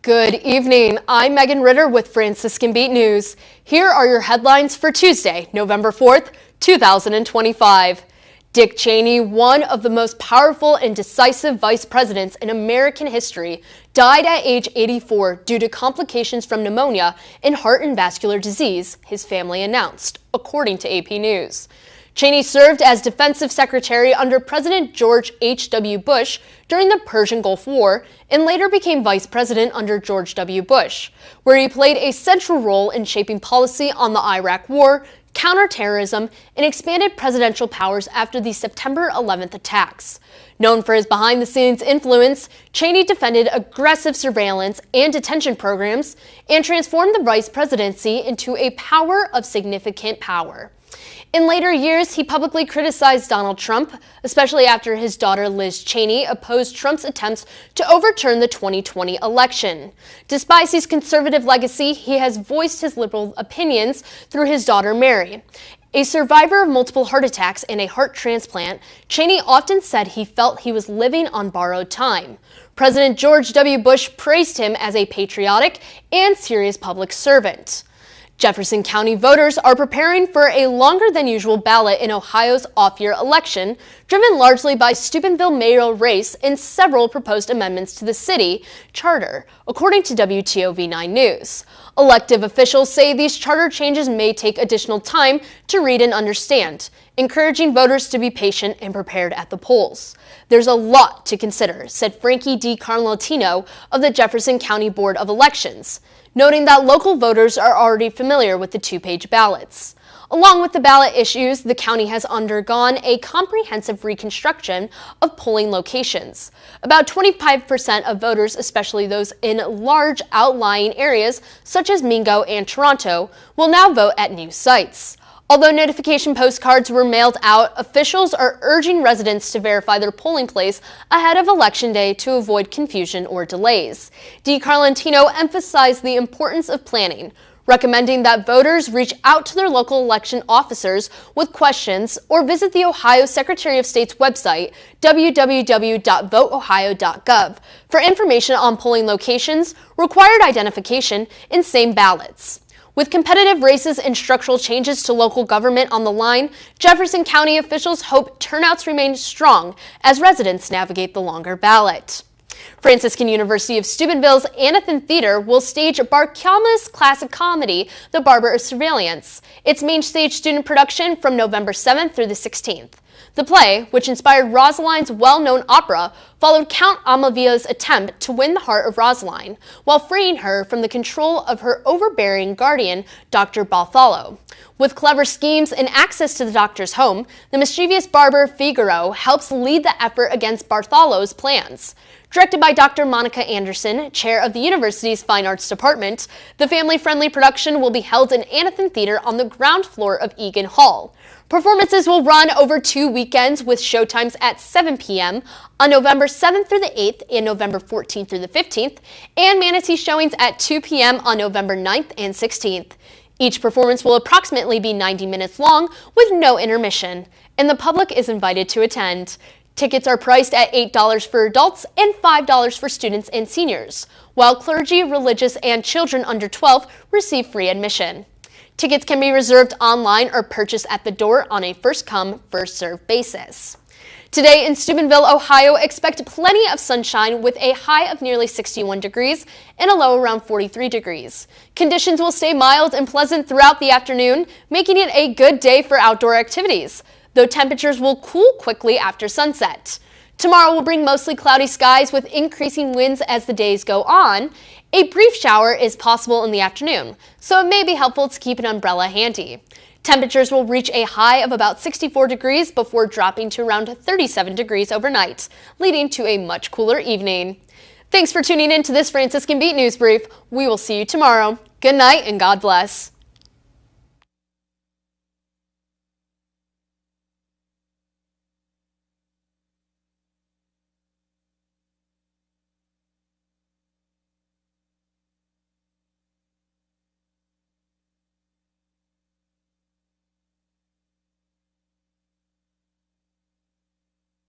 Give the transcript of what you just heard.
Good evening. I'm Megan Ritter with Franciscan Beat News. Here are your headlines for Tuesday, November 4th, 2025. Dick Cheney, one of the most powerful and decisive vice presidents in American history, died at age 84 due to complications from pneumonia and heart and vascular disease, his family announced, according to AP News. Cheney served as defensive secretary under President George H.W. Bush during the Persian Gulf War and later became vice president under George W. Bush, where he played a central role in shaping policy on the Iraq War, counterterrorism, and expanded presidential powers after the September 11th attacks. Known for his behind-the-scenes influence, Cheney defended aggressive surveillance and detention programs and transformed the vice presidency into a power of significant power. In later years, he publicly criticized Donald Trump, especially after his daughter Liz Cheney opposed Trump's attempts to overturn the 2020 election. Despite his conservative legacy, he has voiced his liberal opinions through his daughter Mary. A survivor of multiple heart attacks and a heart transplant, Cheney often said he felt he was living on borrowed time. President George W. Bush praised him as a patriotic and serious public servant. Jefferson County voters are preparing for a longer than usual ballot in Ohio's off-year election, driven largely by Steubenville mayoral race and several proposed amendments to the city charter, according to WTOV9 News. Elective officials say these charter changes may take additional time to read and understand, encouraging voters to be patient and prepared at the polls. There's a lot to consider, said Frankie DiCarlo of the Jefferson County Board of Elections, noting that local voters are already familiar with the two-page ballots. Along with the ballot issues, the county has undergone a comprehensive reconstruction of polling locations. About 25% of voters, especially those in large outlying areas such as Mingo and Toronto, will now vote at new sites. Although notification postcards were mailed out, officials are urging residents to verify their polling place ahead of Election Day to avoid confusion or delays. DiCarlo emphasized the importance of planning, recommending that voters reach out to their local election officers with questions or visit the Ohio Secretary of State's website, www.voteohio.gov, for information on polling locations, required identification, and same ballots. With competitive races and structural changes to local government on the line, Jefferson County officials hope turnouts remain strong as residents navigate the longer ballot. Franciscan University of Steubenville's Anathan Theater will stage Barkama's classic comedy, The Barber of Surveillance, its main stage student production from November 7th through the 16th. The play, which inspired Rosaline's well-known opera, followed Count Amavia's attempt to win the heart of Rosaline, while freeing her from the control of her overbearing guardian, Dr. Bartholo. With clever schemes and access to the doctor's home, the mischievous barber Figaro helps lead the effort against Bartholo's plans. Directed by Dr. Monica Anderson, chair of the university's Fine Arts Department, the family-friendly production will be held in Anathan Theater on the ground floor of Egan Hall. Performances will run over 2 weekends with showtimes at 7 p.m. on November 7th through the 8th and November 14th through the 15th, and manatee showings at 2 p.m. on November 9th and 16th. Each performance will approximately be 90 minutes long with no intermission, and the public is invited to attend. Tickets are priced at $8 for adults and $5 for students and seniors, while clergy, religious, and children under 12 receive free admission. Tickets can be reserved online or purchased at the door on a first-come, first-served basis. Today in Steubenville, Ohio, expect plenty of sunshine with a high of nearly 61 degrees and a low around 43 degrees. Conditions will stay mild and pleasant throughout the afternoon, making it a good day for outdoor activities, though temperatures will cool quickly after sunset. Tomorrow will bring mostly cloudy skies with increasing winds as the days go on. A brief shower is possible in the afternoon, so it may be helpful to keep an umbrella handy. Temperatures will reach a high of about 64 degrees before dropping to around 37 degrees overnight, leading to a much cooler evening. Thanks for tuning in to this Franciscan Beat News Brief. We will see you tomorrow. Good night and God bless.